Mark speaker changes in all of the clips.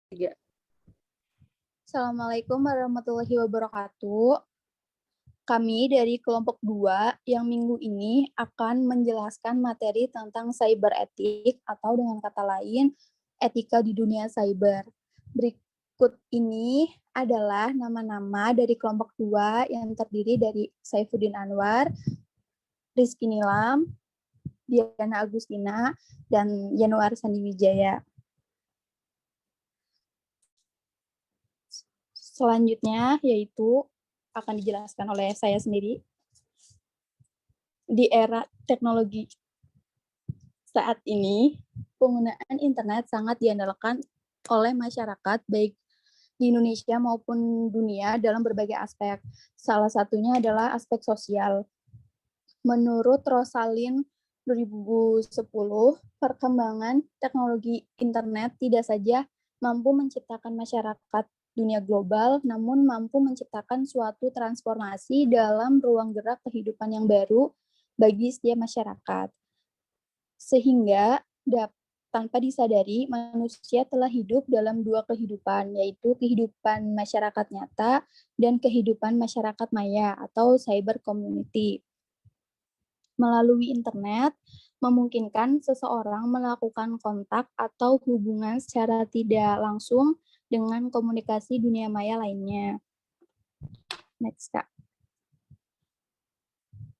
Speaker 1: Tiga. Assalamualaikum warahmatullahi wabarakatuh. Kami dari kelompok 2 yang minggu ini akan menjelaskan materi tentang cyber etik atau dengan kata lain etika di dunia cyber. Berikut ini adalah nama-nama dari kelompok 2 yang terdiri dari Saifuddin Anwar, Rizky Nilam, Diana Agustina, dan Yanuar Sandiwijaya. Selanjutnya yaitu akan dijelaskan oleh saya sendiri. Di era teknologi saat ini, penggunaan internet sangat diandalkan oleh masyarakat baik di Indonesia maupun dunia dalam berbagai aspek. Salah satunya adalah aspek sosial. Menurut Rosalind 2010, perkembangan teknologi internet tidak saja mampu menciptakan masyarakat dunia global, namun mampu menciptakan suatu transformasi dalam ruang gerak kehidupan yang baru bagi setiap masyarakat. Sehingga tanpa disadari, manusia telah hidup dalam dua kehidupan, yaitu kehidupan masyarakat nyata dan kehidupan masyarakat maya atau cyber community. Melalui internet, memungkinkan seseorang melakukan kontak atau hubungan secara tidak langsung dengan komunikasi dunia maya lainnya. Next, Kak.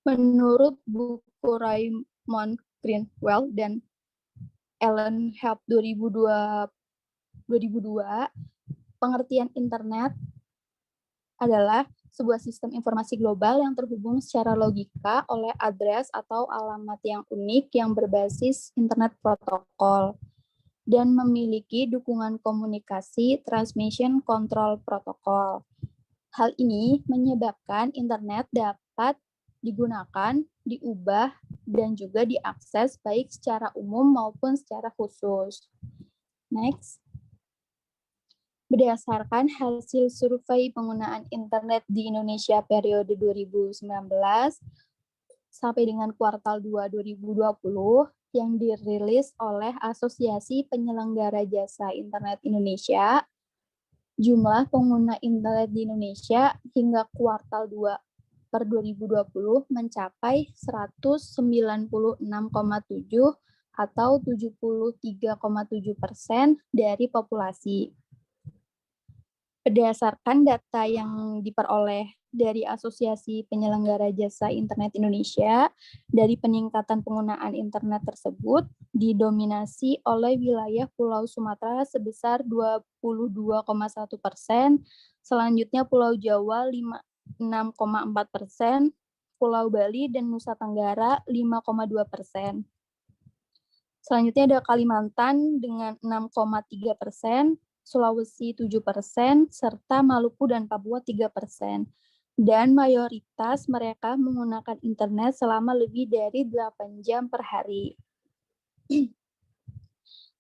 Speaker 1: Menurut buku Raymond Greenwald dan Ellen Help 2002, pengertian internet adalah sebuah sistem informasi global yang terhubung secara logika oleh address atau alamat yang unik yang berbasis internet protokol dan memiliki dukungan komunikasi transmission control protokol. Hal ini menyebabkan internet dapat digunakan, diubah, dan juga diakses baik secara umum maupun secara khusus. Next. Berdasarkan hasil survei penggunaan internet di Indonesia periode 2019 sampai dengan kuartal 2 2020 yang dirilis oleh Asosiasi Penyelenggara Jasa Internet Indonesia, jumlah pengguna internet di Indonesia hingga kuartal 2 per 2020 mencapai 196,7 atau 73,7% dari populasi. Berdasarkan data yang diperoleh dari Asosiasi Penyelenggara Jasa Internet Indonesia, dari peningkatan penggunaan internet tersebut didominasi oleh wilayah Pulau Sumatera sebesar 22,1%, selanjutnya Pulau Jawa 6,4%, Pulau Bali dan Nusa Tenggara 5,2%. Selanjutnya ada Kalimantan dengan 6,3%, Sulawesi 7%, serta Maluku dan Papua 3%. Dan mayoritas mereka menggunakan internet selama lebih dari 8 jam per hari.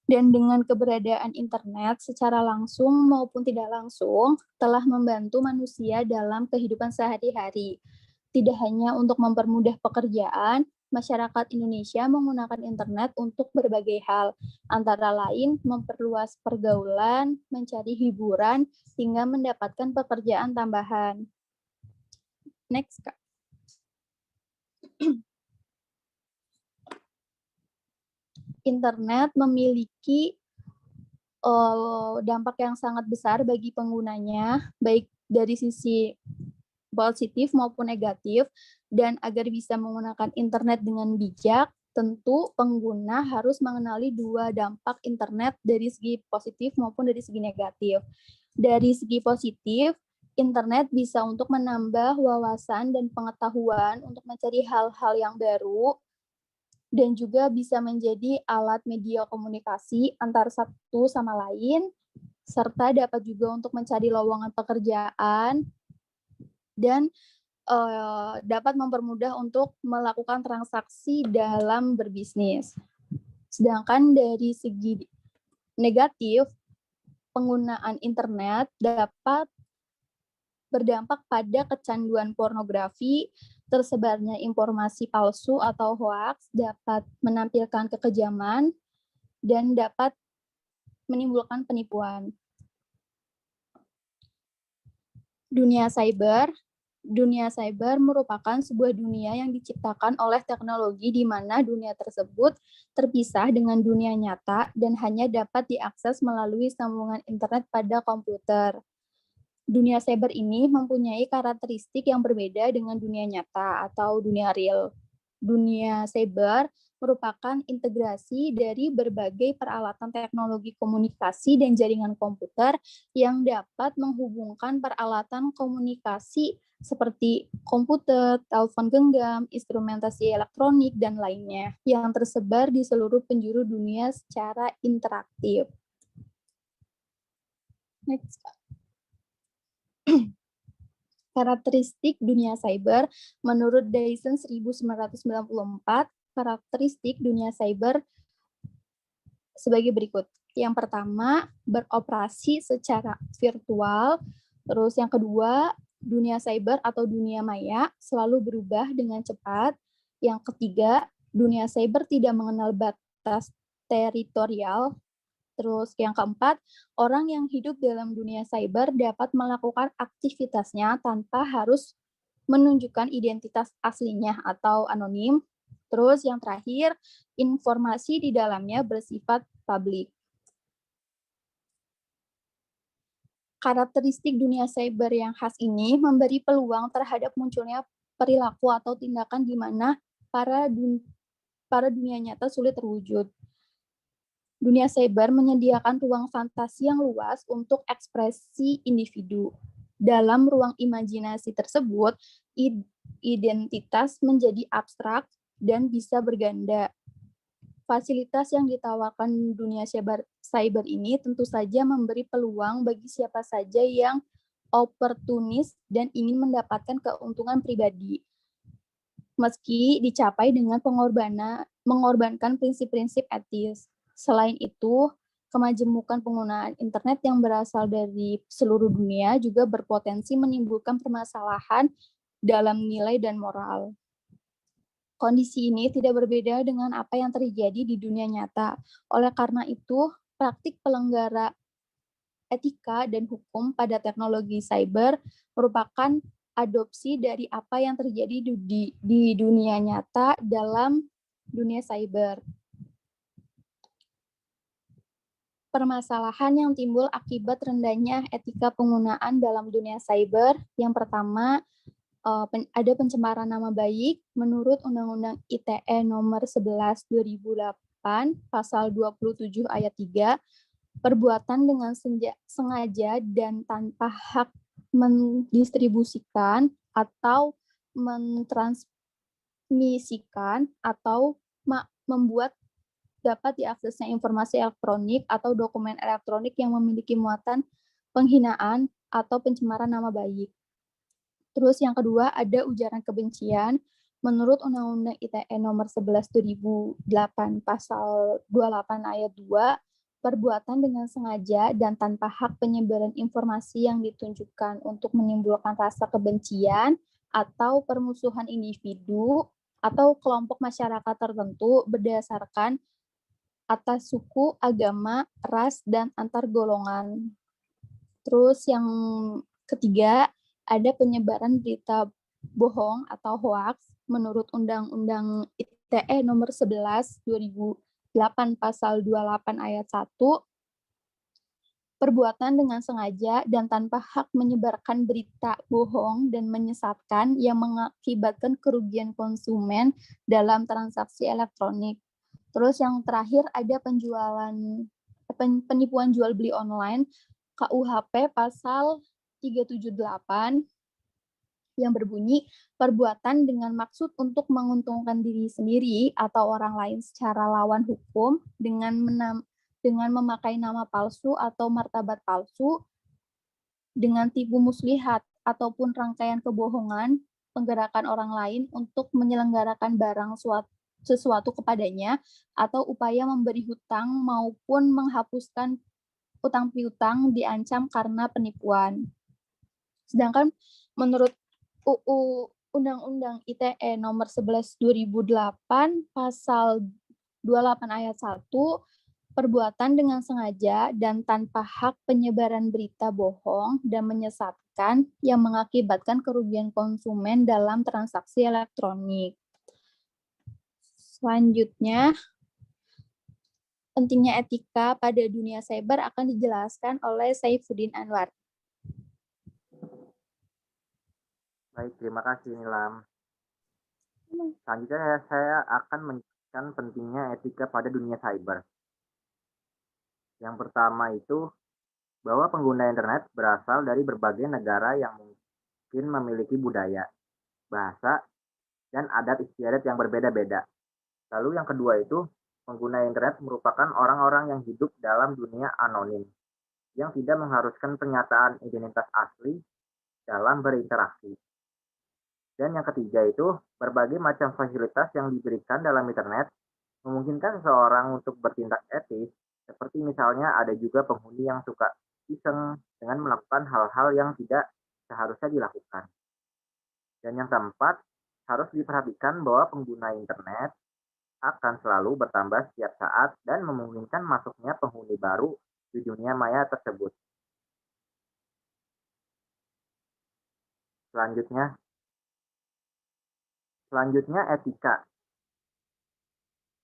Speaker 1: Dan dengan keberadaan internet secara langsung maupun tidak langsung telah membantu manusia dalam kehidupan sehari-hari. Tidak hanya untuk mempermudah pekerjaan, masyarakat Indonesia menggunakan internet untuk berbagai hal, antara lain memperluas pergaulan, mencari hiburan, hingga mendapatkan pekerjaan tambahan. Next, Kak. Internet memiliki dampak yang sangat besar bagi penggunanya, baik dari sisi positif maupun negatif, dan agar bisa menggunakan internet dengan bijak, tentu pengguna harus mengenali dua dampak internet dari segi positif maupun dari segi negatif. Dari segi positif, internet bisa untuk menambah wawasan dan pengetahuan untuk mencari hal-hal yang baru, dan juga bisa menjadi alat media komunikasi antar satu sama lain, serta dapat juga untuk mencari lowongan pekerjaan, dan dapat mempermudah untuk melakukan transaksi dalam berbisnis. Sedangkan dari segi negatif, penggunaan internet dapat berdampak pada kecanduan pornografi, tersebarnya informasi palsu atau hoaks, dapat menampilkan kekejaman, dan dapat menimbulkan penipuan. Dunia cyber. Dunia cyber merupakan sebuah dunia yang diciptakan oleh teknologi di mana dunia tersebut terpisah dengan dunia nyata dan hanya dapat diakses melalui sambungan internet pada komputer. Dunia cyber ini mempunyai karakteristik yang berbeda dengan dunia nyata atau dunia real. Dunia cyber merupakan integrasi dari berbagai peralatan teknologi komunikasi dan jaringan komputer yang dapat menghubungkan peralatan komunikasi seperti komputer, telepon genggam, instrumentasi elektronik, dan lainnya yang tersebar di seluruh penjuru dunia secara interaktif. Next. Karakteristik dunia cyber menurut Dyson 1994, karakteristik dunia cyber sebagai berikut. Yang pertama, beroperasi secara virtual. Terus yang kedua, dunia cyber atau dunia maya selalu berubah dengan cepat. Yang ketiga, dunia cyber tidak mengenal batas teritorial. Terus yang keempat, orang yang hidup dalam dunia cyber dapat melakukan aktivitasnya tanpa harus menunjukkan identitas aslinya atau anonim. Terus yang terakhir, informasi di dalamnya bersifat publik. Karakteristik dunia cyber yang khas ini memberi peluang terhadap munculnya perilaku atau tindakan di mana para dunia nyata sulit terwujud. Dunia cyber menyediakan ruang fantasi yang luas untuk ekspresi individu. Dalam ruang imajinasi tersebut, identitas menjadi abstrak dan bisa berganda. Fasilitas yang ditawarkan dunia cyber ini tentu saja memberi peluang bagi siapa saja yang oportunis dan ingin mendapatkan keuntungan pribadi. Meski dicapai dengan mengorbankan prinsip-prinsip etis. Selain itu, kemajemukan penggunaan internet yang berasal dari seluruh dunia juga berpotensi menimbulkan permasalahan dalam nilai dan moral. Kondisi ini tidak berbeda dengan apa yang terjadi di dunia nyata. Oleh karena itu, praktik pelanggaran etika dan hukum pada teknologi cyber merupakan adopsi dari apa yang terjadi di dunia nyata dalam dunia cyber. Permasalahan yang timbul akibat rendahnya etika penggunaan dalam dunia cyber. Yang pertama, ada pencemaran nama baik menurut Undang-Undang ITE nomor 11 2008 pasal 27 ayat 3, perbuatan dengan sengaja dan tanpa hak mendistribusikan atau mentransmisikan atau membuat dapat diaksesnya informasi elektronik atau dokumen elektronik yang memiliki muatan penghinaan atau pencemaran nama baik. Terus yang kedua ada ujaran kebencian menurut Undang-Undang ITE nomor 11 2008 pasal 28 ayat 2, perbuatan dengan sengaja dan tanpa hak penyebaran informasi yang ditunjukkan untuk menimbulkan rasa kebencian atau permusuhan individu atau kelompok masyarakat tertentu berdasarkan atas suku, agama, ras, dan antar golongan. Terus yang ketiga, ada penyebaran berita bohong atau hoax menurut Undang-Undang ITE nomor 11 2008 pasal 28 ayat 1, perbuatan dengan sengaja dan tanpa hak menyebarkan berita bohong dan menyesatkan yang mengakibatkan kerugian konsumen dalam transaksi elektronik. Terus yang terakhir ada penipuan jual beli online KUHP pasal 378 yang berbunyi perbuatan dengan maksud untuk menguntungkan diri sendiri atau orang lain secara lawan hukum dengan memakai nama palsu atau martabat palsu, dengan tipu muslihat ataupun rangkaian kebohongan, penggerakan orang lain untuk menyelenggarakan barang sesuatu kepadanya, atau upaya memberi hutang maupun menghapuskan utang piutang diancam karena penipuan. Sedangkan menurut UU Undang-Undang ITE nomor 11 2008 pasal 28 ayat 1, perbuatan dengan sengaja dan tanpa hak penyebaran berita bohong dan menyesatkan yang mengakibatkan kerugian konsumen dalam transaksi elektronik. Selanjutnya, pentingnya etika pada dunia cyber akan dijelaskan oleh Saifuddin Anwar.
Speaker 2: Baik, terima kasih Nilam. Selanjutnya saya akan menjelaskan pentingnya etika pada dunia cyber. Yang pertama itu bahwa pengguna internet berasal dari berbagai negara yang mungkin memiliki budaya, bahasa, dan adat istiadat yang berbeda-beda. Lalu yang kedua itu, pengguna internet merupakan orang-orang yang hidup dalam dunia anonim, yang tidak mengharuskan pernyataan identitas asli dalam berinteraksi. Dan yang ketiga itu, berbagai macam fasilitas yang diberikan dalam internet memungkinkan seseorang untuk bertindak etis, seperti misalnya ada juga penghuni yang suka iseng dengan melakukan hal-hal yang tidak seharusnya dilakukan. Dan yang keempat, harus diperhatikan bahwa pengguna internet akan selalu bertambah setiap saat dan memungkinkan masuknya penghuni baru di dunia maya tersebut. Selanjutnya etika.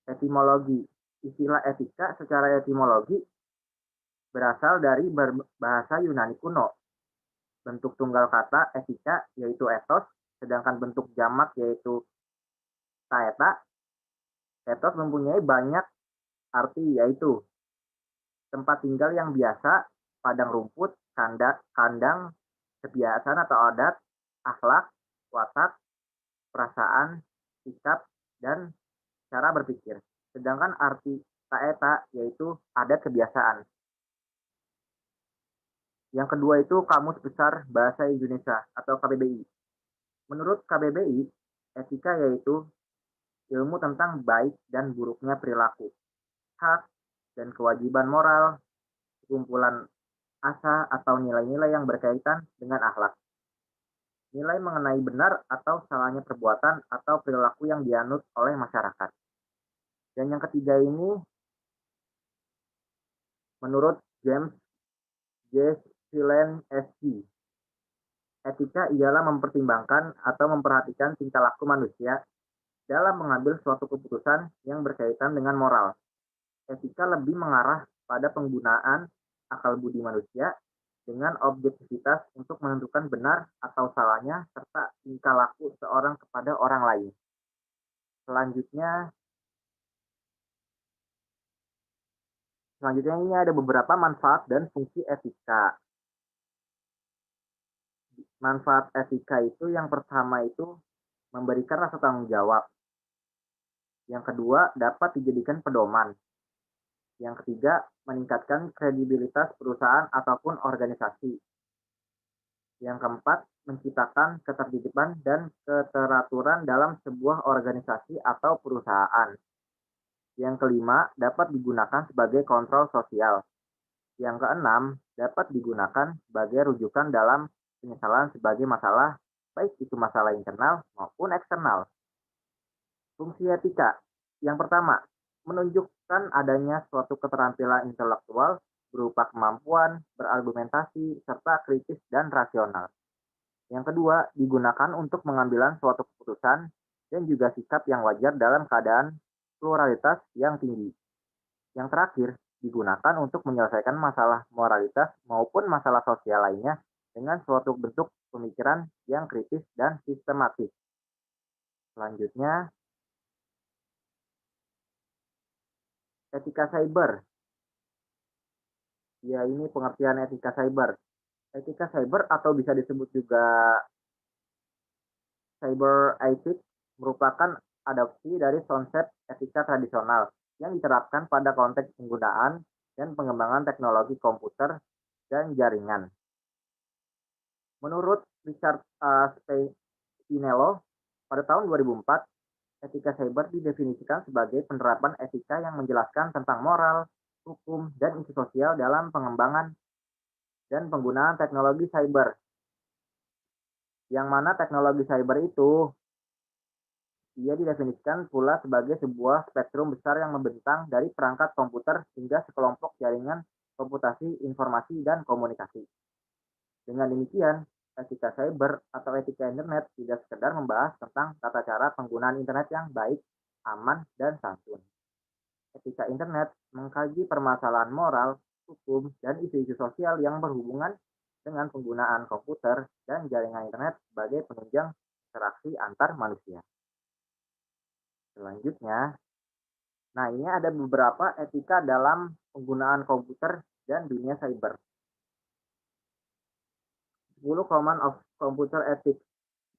Speaker 2: Etimologi. Istilah etika secara etimologi berasal dari bahasa Yunani kuno. Bentuk tunggal kata etika yaitu ethos, sedangkan bentuk jamak yaitu taeta. Ethos mempunyai banyak arti yaitu tempat tinggal yang biasa, padang rumput, kandang, kebiasaan atau adat, akhlak, watak, perasaan, sikap, dan cara berpikir. Sedangkan arti taeta yaitu adat kebiasaan. Yang kedua itu Kamus Besar Bahasa Indonesia atau KBBI. Menurut KBBI, etika yaitu ilmu tentang baik dan buruknya perilaku, hak dan kewajiban moral, kumpulan asa atau nilai-nilai yang berkaitan dengan akhlak. Nilai mengenai benar atau salahnya perbuatan atau perilaku yang dianut oleh masyarakat. Dan yang ketiga ini, menurut James J. Phelan SC, etika ialah mempertimbangkan atau memperhatikan tingkah laku manusia dalam mengambil suatu keputusan yang berkaitan dengan moral. Etika lebih mengarah pada penggunaan akal budi manusia dengan objektivitas untuk menentukan benar atau salahnya serta tingkah laku seorang kepada orang lain. Selanjutnya ini ada beberapa manfaat dan fungsi etika. Manfaat etika itu yang pertama itu memberikan rasa tanggung jawab. Yang kedua, dapat dijadikan pedoman. Yang ketiga, meningkatkan kredibilitas perusahaan ataupun organisasi. Yang keempat, menciptakan ketertiban dan keteraturan dalam sebuah organisasi atau perusahaan. Yang kelima, dapat digunakan sebagai kontrol sosial. Yang keenam, dapat digunakan sebagai rujukan dalam penyesalan sebagai masalah, baik itu masalah internal maupun eksternal. Fungsi etika. Yang pertama, menunjukkan adanya suatu keterampilan intelektual berupa kemampuan berargumentasi serta kritis dan rasional. Yang kedua, digunakan untuk mengambil suatu keputusan dan juga sikap yang wajar dalam keadaan pluralitas yang tinggi. Yang terakhir, digunakan untuk menyelesaikan masalah moralitas maupun masalah sosial lainnya dengan suatu bentuk pemikiran yang kritis dan sistematis. Selanjutnya, etika cyber. Ya, ini pengertian etika cyber. Etika cyber atau bisa disebut juga cyber ethics merupakan adopsi dari konsep etika tradisional yang diterapkan pada konteks penggunaan dan pengembangan teknologi komputer dan jaringan. Menurut Richard Spinello, pada tahun 2004, etika cyber didefinisikan sebagai penerapan etika yang menjelaskan tentang moral, hukum, dan isu sosial dalam pengembangan dan penggunaan teknologi cyber. Yang mana teknologi cyber itu Ia didefinisikan pula sebagai sebuah spektrum besar yang membentang dari perangkat komputer hingga sekelompok jaringan komputasi, informasi, dan komunikasi. Dengan demikian, etika cyber atau etika internet tidak sekedar membahas tentang tata cara penggunaan internet yang baik, aman, dan santun. Etika internet mengkaji permasalahan moral, hukum, dan isu-isu sosial yang berhubungan dengan penggunaan komputer dan jaringan internet sebagai penunjang interaksi antar manusia. Selanjutnya, nah ini ada beberapa etika dalam penggunaan komputer dan dunia cyber. 10 Command of Computer Ethics.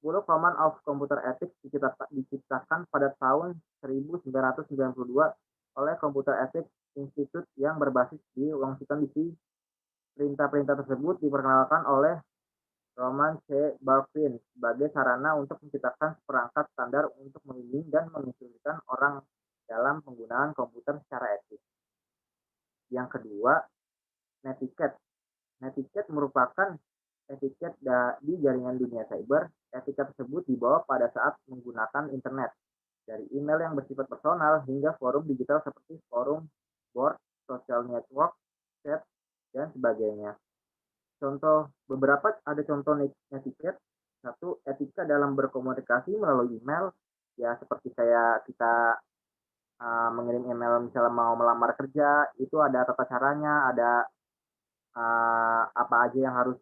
Speaker 2: 10 Command of Computer Ethics diciptakan pada tahun 1992 oleh Computer Ethics Institute yang berbasis di Washington DC. Perintah-perintah tersebut diperkenalkan oleh Roman C. Barthes sebagai sarana untuk menciptakan seperangkat standar untuk membimbing dan menginstruksikan orang dalam penggunaan komputer secara etis. Yang kedua, netiquette. Netiquette merupakan etiket di jaringan dunia cyber. Etika tersebut dibawa pada saat menggunakan internet, dari email yang bersifat personal hingga forum digital seperti forum, board, social network, chat, dan sebagainya. Ada contoh netiquette. Satu, etika dalam berkomunikasi melalui email, ya seperti kita mengirim email misalnya mau melamar kerja, itu ada tata caranya, ada apa aja yang harus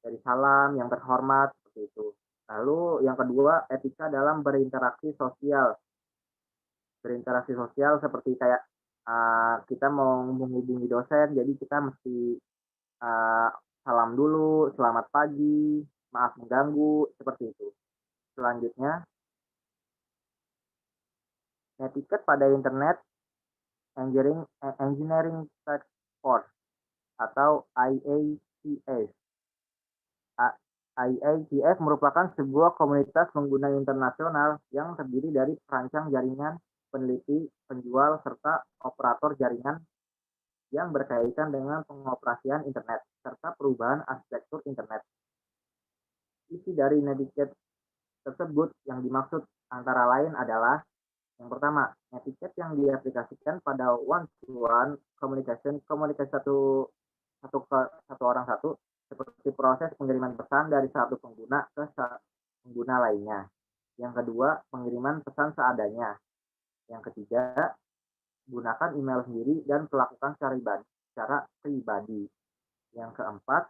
Speaker 2: dari salam, yang terhormat, seperti itu. Lalu yang kedua, etika dalam berinteraksi sosial. Berinteraksi sosial seperti kayak kita mau menghubungi dosen, jadi kita mesti salam dulu, selamat pagi, maaf mengganggu, seperti itu. Selanjutnya, netiquette pada Internet Engineering Task Force atau IATF. IATF merupakan sebuah komunitas pengguna internasional yang terdiri dari perancang jaringan, peneliti, penjual, serta operator jaringan yang berkaitan dengan pengoperasian internet, serta perubahan arsitektur internet. Isi dari netiquette tersebut yang dimaksud antara lain adalah yang pertama, netiquette yang diaplikasikan pada one-to-one communication, komunikasi satu orang satu, seperti proses pengiriman pesan dari satu pengguna ke pengguna lainnya. Yang kedua, pengiriman pesan seadanya. Yang ketiga, gunakan email sendiri dan melakukan secara pribadi. Yang keempat,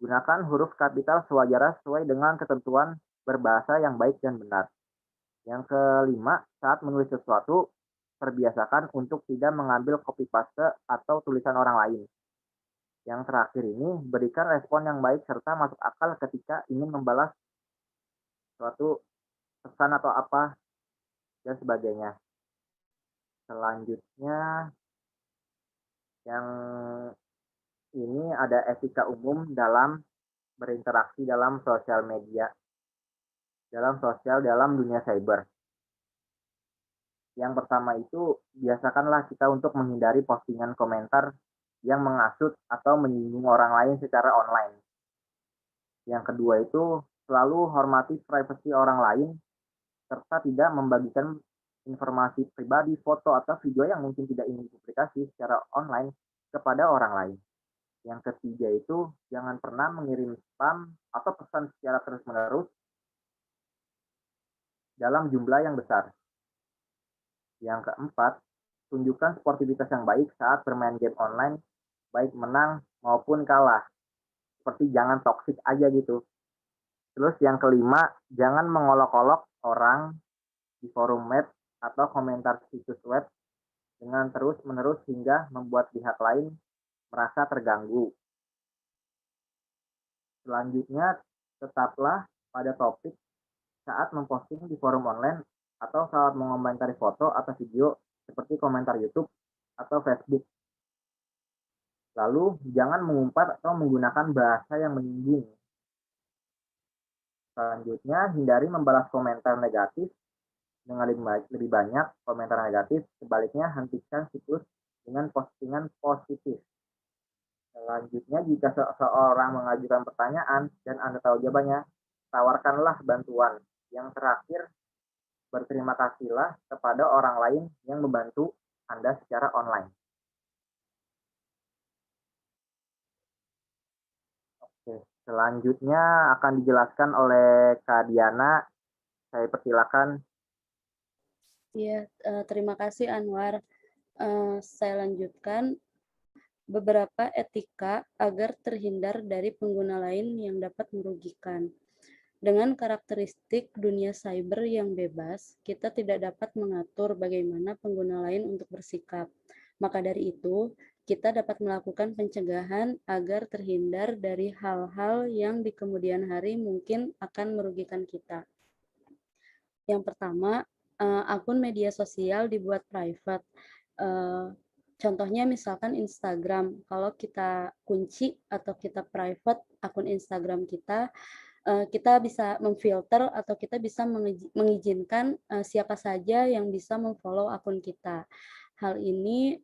Speaker 2: gunakan huruf kapital sewajarnya sesuai dengan ketentuan berbahasa yang baik dan benar. Yang kelima, saat menulis sesuatu, perbiasakan untuk tidak mengambil copy paste atau tulisan orang lain. Yang terakhir ini, berikan respon yang baik serta masuk akal ketika ingin membalas suatu pesan atau apa, dan sebagainya. Selanjutnya, yang ini ada etika umum dalam berinteraksi dalam sosial media, dalam dunia cyber. Yang pertama itu, biasakanlah kita untuk menghindari postingan komentar yang menghasut atau menyinggung orang lain secara online. Yang kedua itu, selalu hormati privasi orang lain, serta tidak membagikan informasi pribadi, foto, atau video yang mungkin tidak ingin dipublikasi secara online kepada orang lain. Yang ketiga itu, jangan pernah mengirim spam atau pesan secara terus-menerus dalam jumlah yang besar. Yang keempat, tunjukkan sportivitas yang baik saat bermain game online, baik menang maupun kalah. Seperti jangan toksik aja gitu. Terus yang kelima, jangan mengolok-olok orang di forum web atau komentar situs web dengan terus-menerus hingga membuat pihak lain merasa terganggu. Selanjutnya, tetaplah pada topik saat memposting di forum online atau saat mengomentari foto atau video seperti komentar YouTube atau Facebook. Lalu, jangan mengumpat atau menggunakan bahasa yang menyinggung. Selanjutnya, hindari membalas komentar negatif dengan lebih banyak komentar negatif. Sebaliknya, hentikan siklus dengan postingan positif. Selanjutnya, jika seseorang mengajukan pertanyaan dan Anda tahu jawabannya, tawarkanlah bantuan. Yang terakhir, Berterima kasihlah kepada orang lain yang membantu Anda secara online. Oke, selanjutnya akan dijelaskan oleh Kak Diana. Saya persilakan.
Speaker 3: Iya, terima kasih Anwar. Saya lanjutkan beberapa etika agar terhindar dari pengguna lain yang dapat merugikan. Dengan karakteristik dunia cyber yang bebas, kita tidak dapat mengatur bagaimana pengguna lain untuk bersikap. Maka dari itu, kita dapat melakukan pencegahan agar terhindar dari hal-hal yang di kemudian hari mungkin akan merugikan kita. Yang pertama, akun media sosial dibuat private. Contohnya misalkan Instagram, kalau kita kunci atau kita private akun Instagram kita, kita bisa memfilter atau kita bisa mengizinkan siapa saja yang bisa memfollow akun kita. Hal ini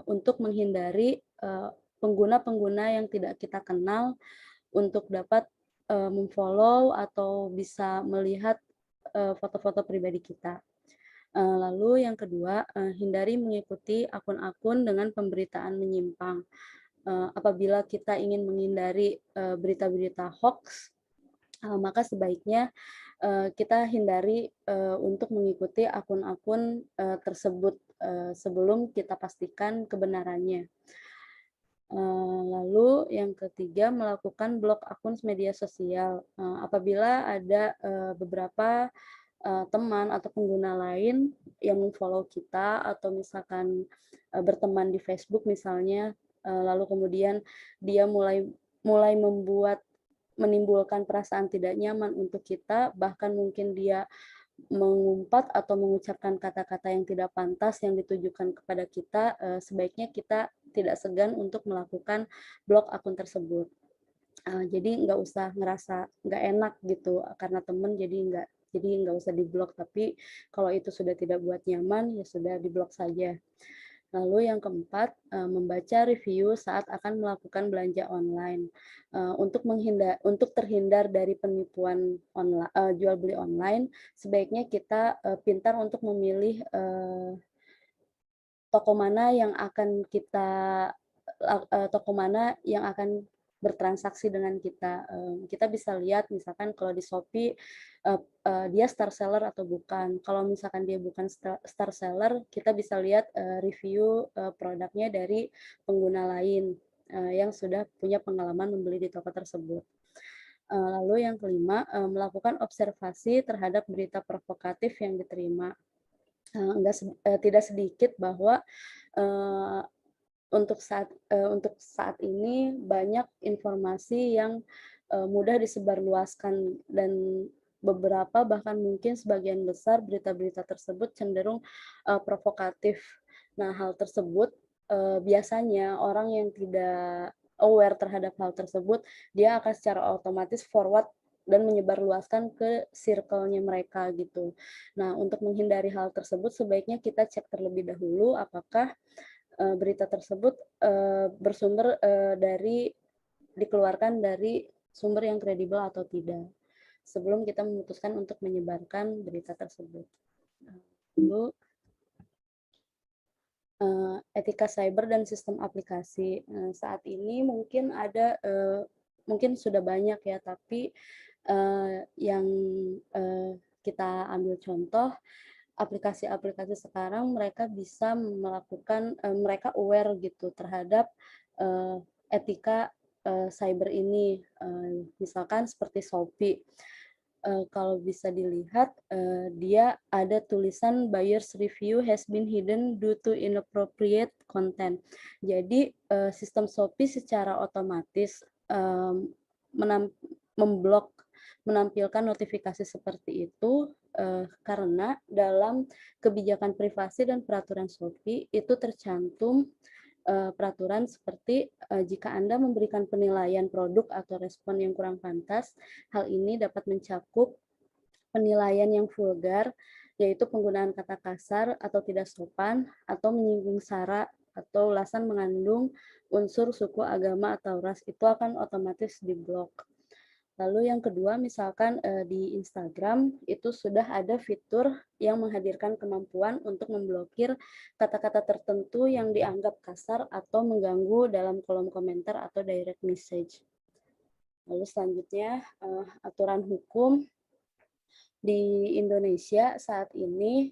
Speaker 3: untuk menghindari pengguna-pengguna yang tidak kita kenal untuk dapat memfollow atau bisa melihat foto-foto pribadi kita. Lalu yang kedua, hindari mengikuti akun-akun dengan pemberitaan menyimpang. Apabila kita ingin menghindari berita-berita hoax, maka sebaiknya kita hindari untuk mengikuti akun-akun tersebut sebelum kita pastikan kebenarannya. Lalu yang ketiga, melakukan blok akun media sosial. Apabila ada beberapa teman atau pengguna lain yang memfollow kita atau misalkan berteman di Facebook misalnya, lalu kemudian dia mulai menimbulkan perasaan tidak nyaman untuk kita, bahkan mungkin dia mengumpat atau mengucapkan kata-kata yang tidak pantas yang ditujukan kepada kita, sebaiknya kita tidak segan untuk melakukan blok akun tersebut. Jadi nggak usah ngerasa nggak enak gitu karena temen, jadi nggak usah diblok, tapi kalau itu sudah tidak buat nyaman ya sudah diblok saja. Lalu yang keempat, membaca review saat akan melakukan belanja online. Untuk terhindar dari penipuan jual beli online, sebaiknya kita pintar untuk memilih toko mana yang akan bertransaksi dengan kita. Kita bisa lihat misalkan kalau di Shopee dia star seller atau bukan. Kalau misalkan dia bukan star seller, kita bisa lihat review produknya dari pengguna lain yang sudah punya pengalaman membeli di toko tersebut. Lalu yang kelima, melakukan observasi terhadap berita provokatif yang diterima. Tidak sedikit bahwa untuk saat ini banyak informasi yang mudah disebarluaskan, dan beberapa bahkan mungkin sebagian besar berita-berita tersebut cenderung provokatif. Nah, hal tersebut biasanya orang yang tidak aware terhadap hal tersebut, dia akan secara otomatis forward dan menyebarluaskan ke circle-nya mereka gitu. Nah, untuk menghindari hal tersebut sebaiknya kita cek terlebih dahulu apakah berita tersebut bersumber dikeluarkan dari sumber yang kredibel atau tidak, sebelum kita memutuskan untuk menyebarkan berita tersebut. Lalu etika cyber dan sistem aplikasi. Saat ini mungkin mungkin sudah banyak ya, tapi yang kita ambil contoh, aplikasi-aplikasi sekarang mereka bisa melakukan, mereka aware gitu terhadap etika cyber ini. Misalkan seperti Shopee. Kalau bisa dilihat, dia ada tulisan buyer's review has been hidden due to inappropriate content. Jadi sistem Shopee secara otomatis menampilkan notifikasi seperti itu karena dalam kebijakan privasi dan peraturan Shopee itu tercantum peraturan seperti jika Anda memberikan penilaian produk atau respon yang kurang pantas, hal ini dapat mencakup penilaian yang vulgar, yaitu penggunaan kata kasar atau tidak sopan, atau menyinggung sara atau ulasan mengandung unsur suku, agama, atau ras, itu akan otomatis diblok. Lalu yang kedua, misalkan di Instagram itu sudah ada fitur yang menghadirkan kemampuan untuk memblokir kata-kata tertentu yang dianggap kasar atau mengganggu dalam kolom komentar atau direct message. Lalu selanjutnya, aturan hukum di Indonesia saat ini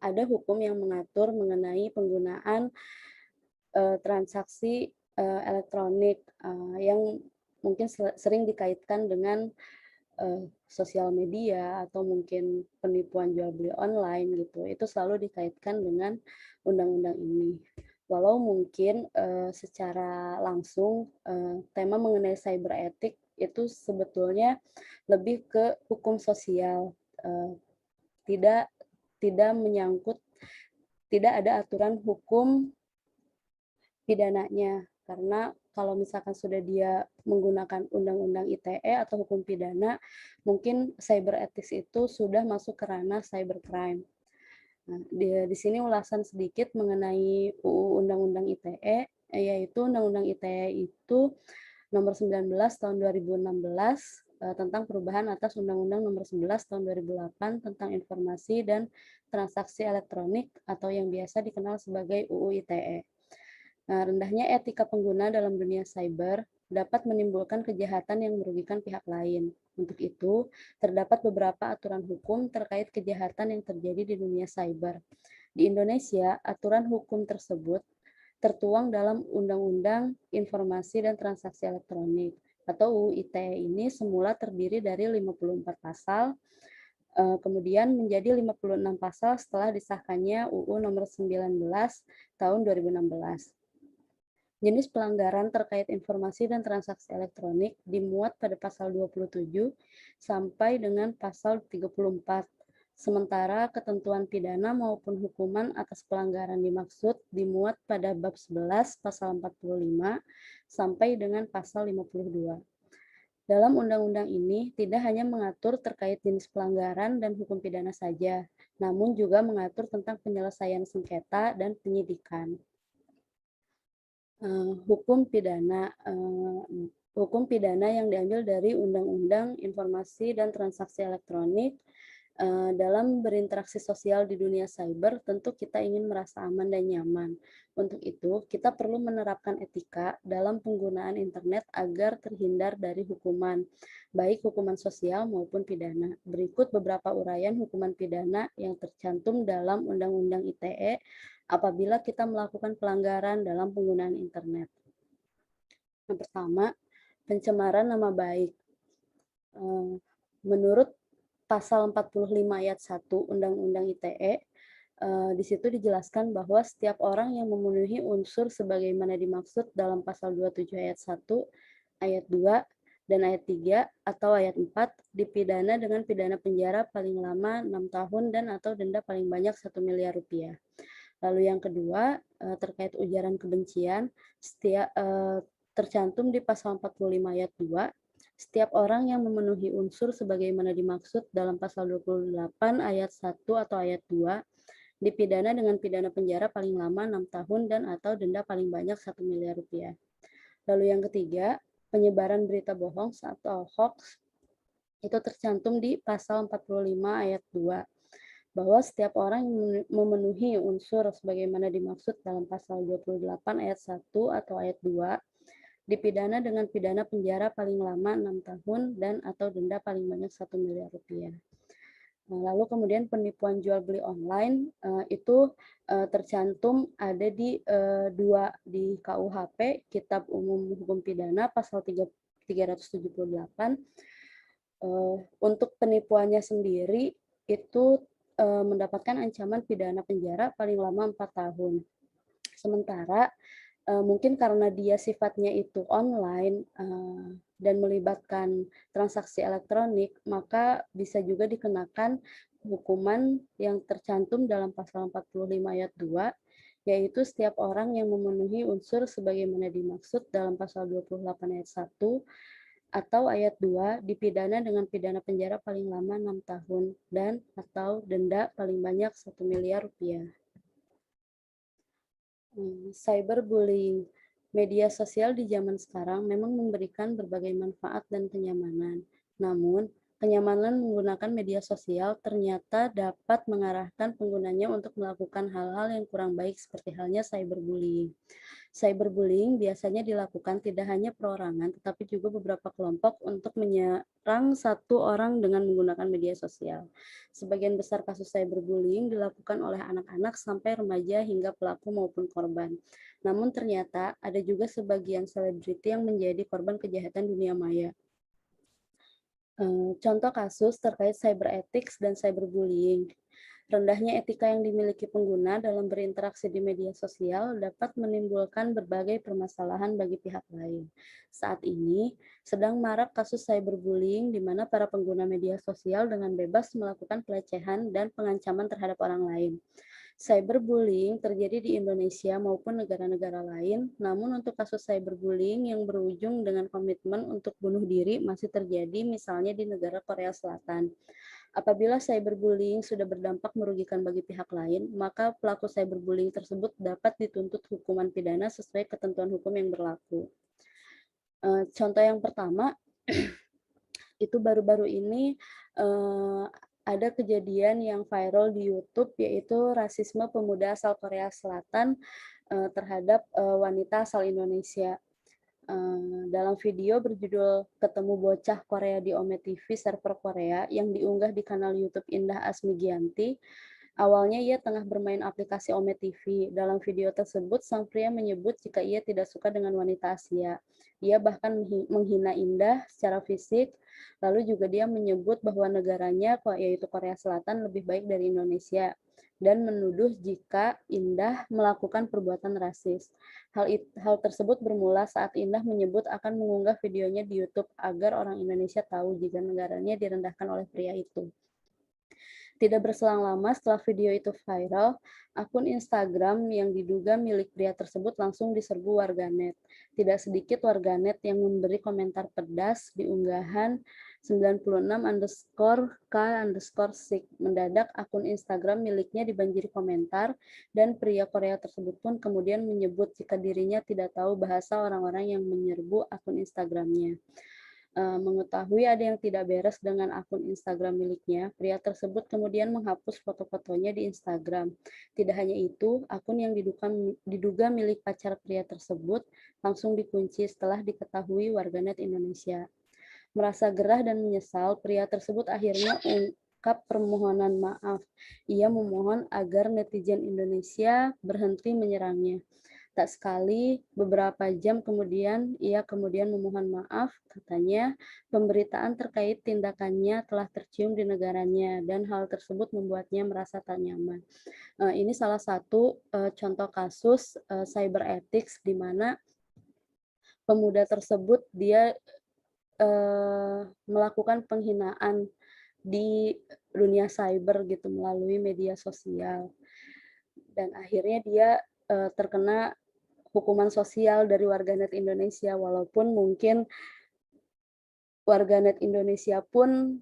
Speaker 3: ada hukum yang mengatur mengenai penggunaan transaksi elektronik yang mungkin sering dikaitkan dengan sosial media atau mungkin penipuan jual beli online gitu. Itu selalu dikaitkan dengan undang-undang ini. Walau mungkin secara langsung tema mengenai cyber etik itu sebetulnya lebih ke hukum sosial, tidak menyangkut, tidak ada aturan hukum pidananya, karena kalau misalkan sudah dia menggunakan undang-undang ITE atau hukum pidana, mungkin cyber ethics itu sudah masuk ke ranah cybercrime. Nah, di sini ulasan sedikit mengenai UU Undang-Undang ITE, yaitu Undang-Undang ITE itu nomor 19 tahun 2016 tentang perubahan atas Undang-Undang nomor 11 tahun 2008 tentang informasi dan transaksi elektronik atau yang biasa dikenal sebagai UU ITE. Nah, rendahnya etika pengguna dalam dunia cyber dapat menimbulkan kejahatan yang merugikan pihak lain. Untuk itu, terdapat beberapa aturan hukum terkait kejahatan yang terjadi di dunia cyber. Di Indonesia, aturan hukum tersebut tertuang dalam Undang-Undang Informasi dan Transaksi Elektronik atau UU ITE ini semula terdiri dari 54 pasal, kemudian menjadi 56 pasal setelah disahkannya UU nomor 19 tahun 2016. Jenis pelanggaran terkait informasi dan transaksi elektronik dimuat pada pasal 27 sampai dengan pasal 34. Sementara ketentuan pidana maupun hukuman atas pelanggaran dimaksud dimuat pada bab 11 pasal 45 sampai dengan pasal 52. Dalam undang-undang ini tidak hanya mengatur terkait jenis pelanggaran dan hukum pidana saja, namun juga mengatur tentang penyelesaian sengketa dan penyidikan. Hukum pidana yang diambil dari Undang-Undang Informasi dan Transaksi Elektronik. Dalam berinteraksi sosial di dunia cyber, tentu kita ingin merasa aman dan nyaman. Untuk itu, kita perlu menerapkan etika dalam penggunaan internet agar terhindar dari hukuman, baik hukuman sosial maupun pidana. Berikut beberapa uraian hukuman pidana yang tercantum dalam Undang-Undang ITE apabila kita melakukan pelanggaran dalam penggunaan internet. Yang pertama, pencemaran nama baik. Menurut pasal 45 ayat 1 Undang-Undang ITE, di situ dijelaskan bahwa setiap orang yang memenuhi unsur sebagaimana dimaksud dalam pasal 27 ayat 1, ayat 2, dan ayat 3 atau ayat 4 dipidana dengan pidana penjara paling lama 6 tahun dan atau denda paling banyak 1 miliar rupiah. Lalu yang kedua, terkait ujaran kebencian, tercantum di pasal 45 ayat 2, setiap orang yang memenuhi unsur sebagaimana dimaksud dalam pasal 28 ayat 1 atau ayat 2, dipidana dengan pidana penjara paling lama 6 tahun dan atau denda paling banyak 1 miliar rupiah. Lalu yang ketiga, penyebaran berita bohong atau hoax, itu tercantum di pasal 45 ayat 2. Bahwa setiap orang yang memenuhi unsur sebagaimana dimaksud dalam pasal 28 ayat 1 atau ayat 2 dipidana dengan pidana penjara paling lama 6 tahun dan atau denda paling banyak 1 miliar rupiah. Lalu kemudian penipuan jual beli online itu tercantum ada di di KUHP Kitab Umum Hukum Pidana pasal 378. Untuk penipuannya sendiri itu mendapatkan ancaman pidana penjara paling lama 4 tahun. Sementara mungkin karena dia sifatnya itu online dan melibatkan transaksi elektronik, maka bisa juga dikenakan hukuman yang tercantum dalam pasal 45 ayat 2, yaitu setiap orang yang memenuhi unsur sebagaimana dimaksud dalam pasal 28 ayat 1 atau ayat 2 dipidana dengan pidana penjara paling lama 6 tahun dan atau denda paling banyak 1 miliar rupiah. Cyberbullying. Media sosial di zaman sekarang memang memberikan berbagai manfaat dan kenyamanan. Namun, kenyamanan menggunakan media sosial ternyata dapat mengarahkan penggunanya untuk melakukan hal-hal yang kurang baik seperti halnya cyberbullying. Cyberbullying biasanya dilakukan tidak hanya perorangan, tetapi juga beberapa kelompok untuk menyerang satu orang dengan menggunakan media sosial. Sebagian besar kasus cyberbullying dilakukan oleh anak-anak sampai remaja hingga pelaku maupun korban. Namun ternyata ada juga sebagian selebriti yang menjadi korban kejahatan dunia maya. Contoh kasus terkait cyber ethics dan cyberbullying. Rendahnya etika yang dimiliki pengguna dalam berinteraksi di media sosial dapat menimbulkan berbagai permasalahan bagi pihak lain. Saat ini, sedang marak kasus cyberbullying di mana para pengguna media sosial dengan bebas melakukan pelecehan dan pengancaman terhadap orang lain. Cyberbullying terjadi di Indonesia maupun negara-negara lain, namun untuk kasus cyberbullying yang berujung dengan komitmen untuk bunuh diri masih terjadi misalnya di negara Korea Selatan. Apabila cyberbullying sudah berdampak merugikan bagi pihak lain, maka pelaku cyberbullying tersebut dapat dituntut hukuman pidana sesuai ketentuan hukum yang berlaku. Contoh yang pertama, itu baru-baru ini ada kejadian yang viral di YouTube, yaitu rasisme pemuda asal Korea Selatan terhadap wanita asal Indonesia. Dalam video berjudul Ketemu Bocah Korea di Ome TV server Korea yang diunggah di kanal YouTube Indah Asmigianti, awalnya ia tengah bermain aplikasi Ome TV. Dalam video tersebut, sang pria menyebut jika ia tidak suka dengan wanita Asia. Ia bahkan menghina Indah secara fisik, lalu juga dia menyebut bahwa negaranya, yaitu Korea Selatan, lebih baik dari Indonesia, dan menuduh jika Indah melakukan perbuatan rasis. Hal tersebut bermula saat Indah menyebut akan mengunggah videonya di YouTube agar orang Indonesia tahu jika negaranya direndahkan oleh pria itu. Tidak berselang lama setelah video itu viral, akun Instagram yang diduga milik pria tersebut langsung diserbu warganet. Tidak sedikit warganet yang memberi komentar pedas di unggahan 96_k_sik. Mendadak akun Instagram miliknya dibanjiri komentar, dan pria Korea tersebut pun kemudian menyebut jika dirinya tidak tahu bahasa orang-orang yang menyerbu akun Instagramnya. Mengetahui ada yang tidak beres dengan akun Instagram miliknya, pria tersebut kemudian menghapus foto-fotonya di Instagram. Tidak hanya itu, akun yang diduga milik pacar pria tersebut langsung dikunci setelah diketahui warganet Indonesia. Merasa gerah dan menyesal, pria tersebut akhirnya ungkap permohonan maaf. Ia memohon agar netizen Indonesia berhenti menyerangnya. Tak sekali, beberapa jam kemudian, ia kemudian memohon maaf, katanya pemberitaan terkait tindakannya telah tercium di negaranya, dan hal tersebut membuatnya merasa tak nyaman. Ini salah satu contoh kasus cyber ethics di mana pemuda tersebut dia melakukan penghinaan di dunia cyber gitu melalui media sosial, dan akhirnya dia terkena hukuman sosial dari warganet Indonesia, walaupun mungkin warganet Indonesia pun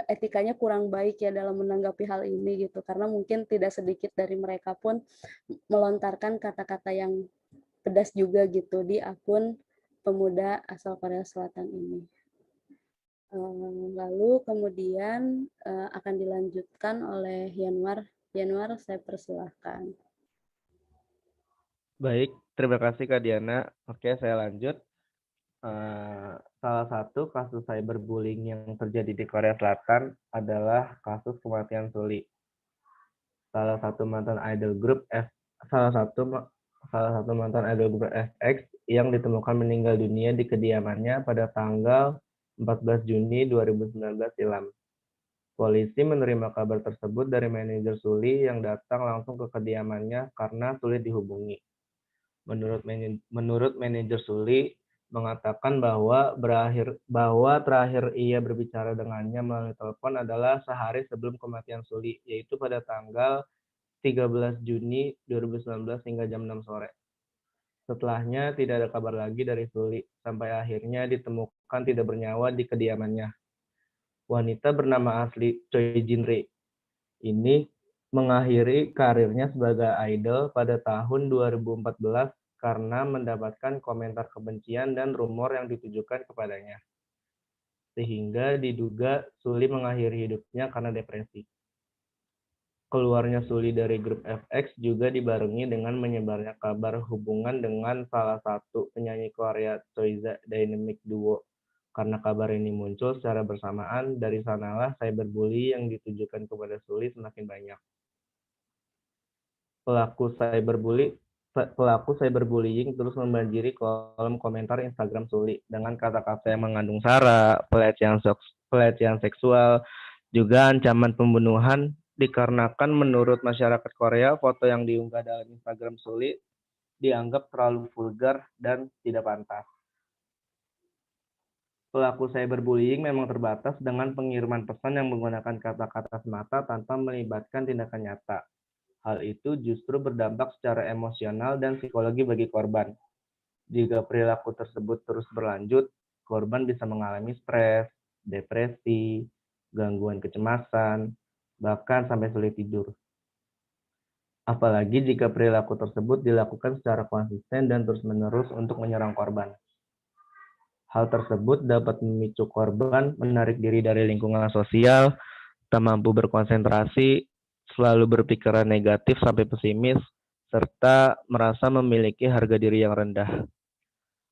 Speaker 3: etikanya kurang baik ya dalam menanggapi hal ini gitu, karena mungkin tidak sedikit dari mereka pun melontarkan kata-kata yang pedas juga gitu di akun pemuda asal Korea Selatan ini. Lalu kemudian akan dilanjutkan oleh Yanwar. Yanwar, saya persilahkan.
Speaker 4: Baik, terima kasih Kak Diana. Oke, saya lanjut. Salah satu kasus cyberbullying yang terjadi di Korea Selatan adalah kasus kematian Suli. Salah satu mantan idol grup FX yang ditemukan meninggal dunia di kediamannya pada tanggal 14 Juni 2019 silam. Polisi menerima kabar tersebut dari manajer Suli yang datang langsung ke kediamannya karena sulit dihubungi. Menurut manajer Suli mengatakan bahwa terakhir ia berbicara dengannya melalui telepon adalah sehari sebelum kematian Suli, yaitu pada tanggal 13 Juni 2019 hingga jam 6 sore. Setelahnya tidak ada kabar lagi dari Suli, sampai akhirnya ditemukan tidak bernyawa di kediamannya. Wanita bernama asli Choi Jin-ri ini mengakhiri karirnya sebagai idol pada tahun 2014 karena mendapatkan komentar kebencian dan rumor yang ditujukan kepadanya. Sehingga diduga Suli mengakhiri hidupnya karena depresi. Keluarnya Suli dari grup FX juga dibarengi dengan menyebarnya kabar hubungan dengan salah satu penyanyi Korea Choiza Dynamic Duo. Karena kabar ini muncul secara bersamaan, dari sanalah cyberbully yang ditujukan kepada Suli semakin banyak. Pelaku cyberbullying terus membanjiri kolom komentar Instagram Suli dengan kata-kata yang mengandung sara, pelecehan seksual, juga ancaman pembunuhan, dikarenakan menurut masyarakat Korea, foto yang diunggah dalam Instagram Suli dianggap terlalu vulgar dan tidak pantas. Pelaku cyberbullying memang terbatas dengan pengiriman pesan yang menggunakan kata-kata semata tanpa melibatkan tindakan nyata. Hal itu justru berdampak secara emosional dan psikologi bagi korban. Jika perilaku tersebut terus berlanjut, korban bisa mengalami stres, depresi, gangguan kecemasan, bahkan sampai sulit tidur. Apalagi jika perilaku tersebut dilakukan secara konsisten dan terus-menerus untuk menyerang korban. Hal tersebut dapat memicu korban menarik diri dari lingkungan sosial, tak mampu berkonsentrasi, selalu berpikiran negatif sampai pesimis, serta merasa memiliki harga diri yang rendah.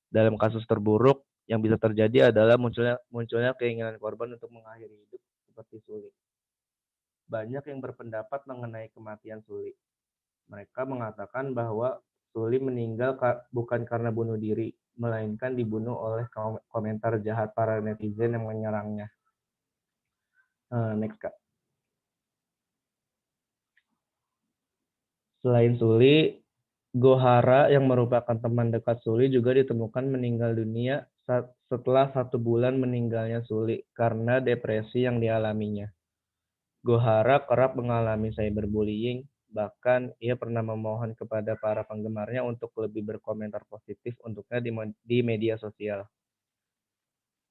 Speaker 4: Dalam kasus terburuk, yang bisa terjadi adalah munculnya keinginan korban untuk mengakhiri hidup seperti Suli. Banyak yang berpendapat mengenai kematian Suli. Mereka mengatakan bahwa Suli meninggal bukan karena bunuh diri, melainkan dibunuh oleh komentar jahat para netizen yang menyerangnya. Next, Kak. Selain Suli, Gohara yang merupakan teman dekat Suli juga ditemukan meninggal dunia setelah 1 bulan meninggalnya Suli karena depresi yang dialaminya. Gohara kerap mengalami cyberbullying, bahkan ia pernah memohon kepada para penggemarnya untuk lebih berkomentar positif untuknya di media sosial.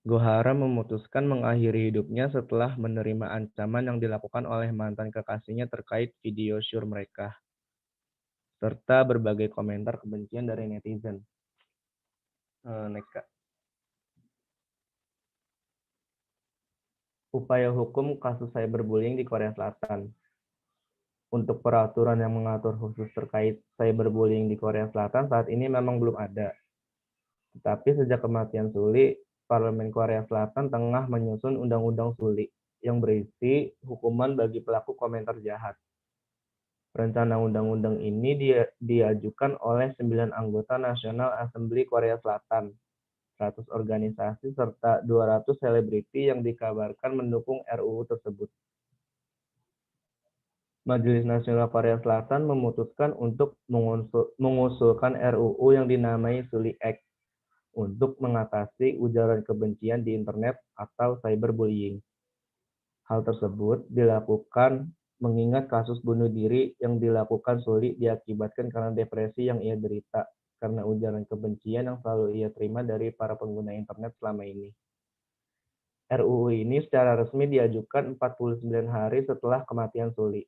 Speaker 4: Gohara memutuskan mengakhiri hidupnya setelah menerima ancaman yang dilakukan oleh mantan kekasihnya terkait video syur mereka, serta berbagai komentar kebencian dari netizen. Next, Kak. Upaya hukum kasus cyberbullying di Korea Selatan. Untuk peraturan yang mengatur khusus terkait cyberbullying di Korea Selatan saat ini memang belum ada. Tetapi sejak kematian Suli, Parlemen Korea Selatan tengah menyusun Undang-Undang Suli yang berisi hukuman bagi pelaku komentar jahat. Rencana undang-undang ini diajukan oleh 9 anggota National Assembly Korea Selatan, 100 organisasi, serta 200 selebriti yang dikabarkan mendukung RUU tersebut. Majelis Nasional Korea Selatan memutuskan untuk mengusulkan RUU yang dinamai Suli Act untuk mengatasi ujaran kebencian di internet atau cyberbullying. Hal tersebut dilakukan mengingat kasus bunuh diri yang dilakukan Suli diakibatkan karena depresi yang ia derita karena ujaran kebencian yang selalu ia terima dari para pengguna internet selama ini. RUU ini secara resmi diajukan 49 hari setelah kematian Suli.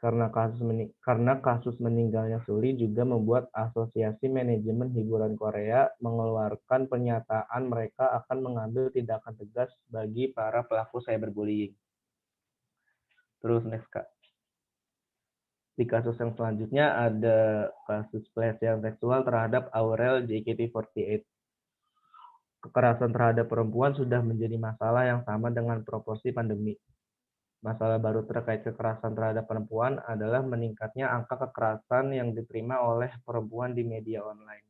Speaker 4: Karena kasus meninggalnya Suli juga membuat Asosiasi Manajemen Hiburan Korea mengeluarkan pernyataan mereka akan mengambil tindakan tegas bagi para pelaku cyberbullying. Terus next, Kak. Di kasus yang selanjutnya ada kasus pelecehan seksual terhadap Aurel JKT48. Kekerasan terhadap perempuan sudah menjadi masalah yang sama dengan proporsi pandemi. Masalah baru terkait kekerasan terhadap perempuan adalah meningkatnya angka kekerasan yang diterima oleh perempuan di media online.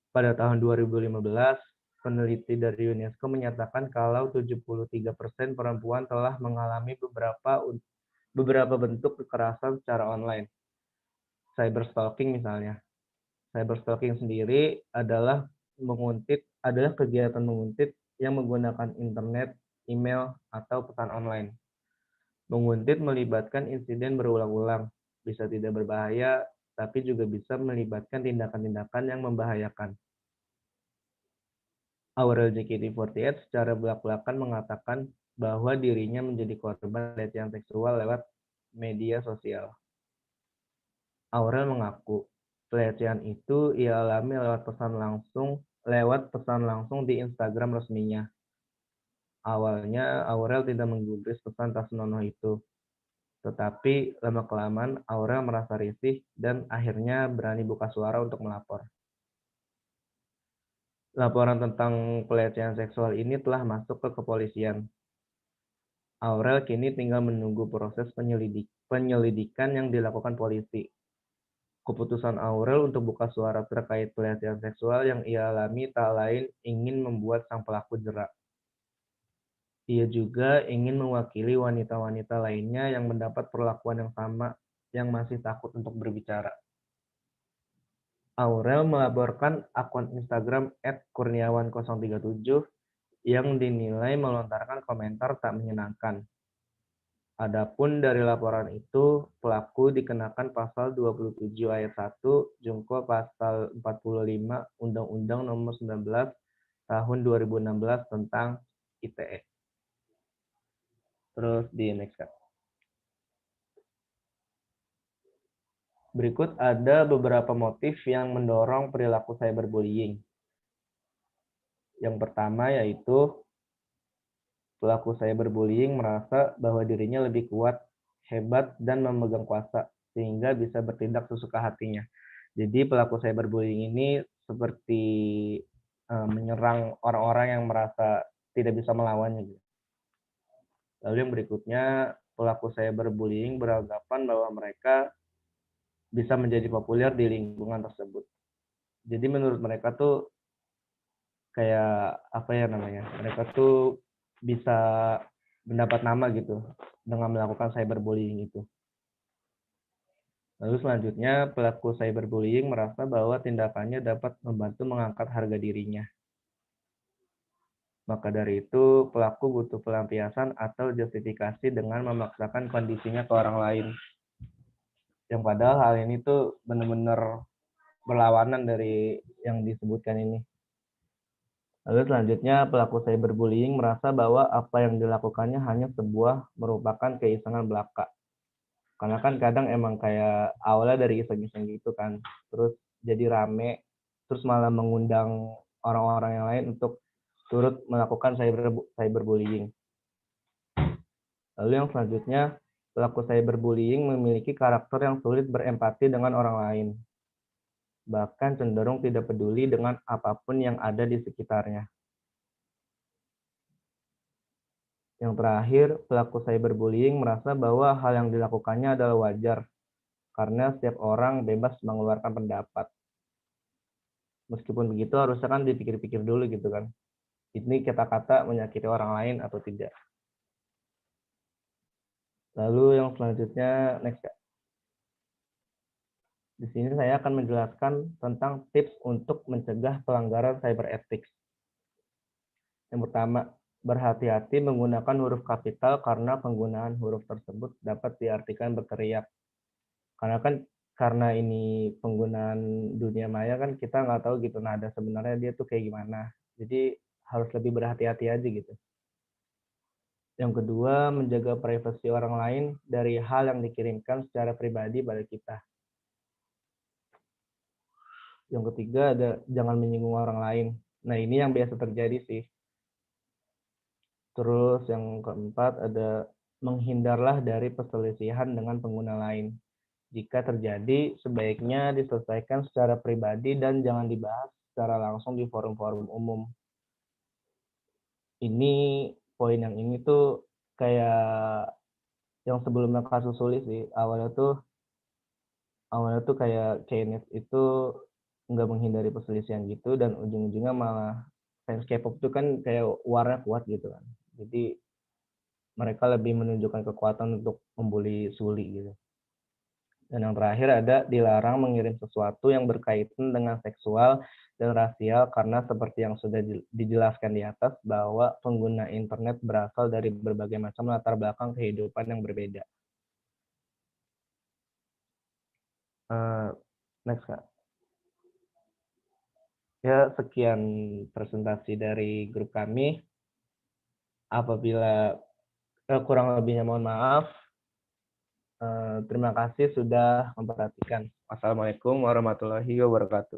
Speaker 4: Pada tahun 2015, peneliti dari UNESCO menyatakan kalau 73% perempuan telah mengalami beberapa bentuk kekerasan secara online. Cyberstalking misalnya. Cyberstalking sendiri adalah kegiatan menguntit yang menggunakan internet, email, atau pesan online. Menguntit melibatkan insiden berulang-ulang, bisa tidak berbahaya, tapi juga bisa melibatkan tindakan-tindakan yang membahayakan. Aurel JKT48 secara belak-belakan mengatakan bahwa dirinya menjadi korban pelecehan seksual lewat media sosial. Aurel mengaku, Pelecehan itu ia alami lewat pesan langsung di Instagram resminya. Awalnya Aurel tidak menggubris pesan tak senonoh itu. Tetapi lama-kelamaan Aurel merasa risih dan akhirnya berani buka suara untuk melapor. Laporan tentang pelecehan seksual ini telah masuk ke kepolisian. Aurel kini tinggal menunggu proses penyelidikan yang dilakukan polisi. Keputusan Aurel untuk buka suara terkait pelecehan seksual yang ia alami tak lain ingin membuat sang pelaku jera. Ia juga ingin mewakili wanita-wanita lainnya yang mendapat perlakuan yang sama yang masih takut untuk berbicara. Aurel melaporkan akun Instagram @kurniawan037 yang dinilai melontarkan komentar tak menyenangkan. Adapun dari laporan itu, pelaku dikenakan pasal 27 ayat 1, jungto pasal 45 Undang-Undang Nomor 19 Tahun 2016 tentang ITE. Terus di next Kak. Berikut ada beberapa motif yang mendorong perilaku cyberbullying. Yang pertama yaitu pelaku cyberbullying merasa bahwa dirinya lebih kuat, hebat, dan memegang kuasa, sehingga bisa bertindak sesuka hatinya. Jadi pelaku cyberbullying ini seperti menyerang orang-orang yang merasa tidak bisa melawannya. Lalu yang berikutnya, pelaku cyberbullying beranggapan bahwa mereka bisa menjadi populer di lingkungan tersebut. Jadi menurut mereka tuh kayak apa ya namanya? Mereka tuh bisa mendapat nama gitu dengan melakukan cyberbullying itu. Lalu selanjutnya, pelaku cyberbullying merasa bahwa tindakannya dapat membantu mengangkat harga dirinya. Maka dari itu, pelaku butuh pelampiasan atau justifikasi dengan memaksakan kondisinya ke orang lain. Yang padahal hal ini tuh benar-benar berlawanan dari yang disebutkan ini. Lalu selanjutnya, pelaku cyberbullying merasa bahwa apa yang dilakukannya hanya merupakan keisengan belaka. Karena kan kadang emang kayak awalnya dari iseng-iseng gitu kan, terus jadi rame, terus malah mengundang orang-orang yang lain untuk turut melakukan cyberbullying. Lalu yang selanjutnya, pelaku cyberbullying memiliki karakter yang sulit berempati dengan orang lain. Bahkan cenderung tidak peduli dengan apapun yang ada di sekitarnya. Yang terakhir, pelaku cyberbullying merasa bahwa hal yang dilakukannya adalah wajar, karena setiap orang bebas mengeluarkan pendapat. Meskipun begitu, harusnya kan dipikir-pikir dulu gitu kan. Ini kata-kata menyakiti orang lain atau tidak. Lalu yang selanjutnya, next. Di sini saya akan menjelaskan tentang tips untuk mencegah pelanggaran cyber ethics. Yang pertama, berhati-hati menggunakan huruf kapital karena penggunaan huruf tersebut dapat diartikan berteriak. Karena ini penggunaan dunia maya kan kita nggak tahu gitu nada sebenarnya dia tuh kayak gimana. Jadi harus lebih berhati-hati aja gitu. Yang kedua, menjaga privasi orang lain dari hal yang dikirimkan secara pribadi pada kita. Yang ketiga ada jangan menyinggung orang lain. Nah ini yang biasa terjadi sih. Terus yang keempat ada menghindarlah dari perselisihan dengan pengguna lain. Jika terjadi, sebaiknya diselesaikan secara pribadi dan jangan dibahas secara langsung di forum-forum umum. Ini poin yang ini tuh kayak yang sebelumnya kasus sulit sih. Awalnya tuh kayak Kenneth itu nggak menghindari perselisihan gitu dan ujung-ujungnya malah fans K-pop itu kan kayak warnya kuat gitu kan. Jadi mereka lebih menunjukkan kekuatan untuk membuli Suli gitu. Dan yang terakhir ada dilarang mengirim sesuatu yang berkaitan dengan seksual dan rasial karena seperti yang sudah dijelaskan di atas bahwa pengguna internet berasal dari berbagai macam latar belakang kehidupan yang berbeda. Next Kak. Ya sekian presentasi dari grup kami. Apabila kurang lebihnya mohon maaf. Terima kasih sudah memperhatikan. Wassalamualaikum warahmatullahi wabarakatuh.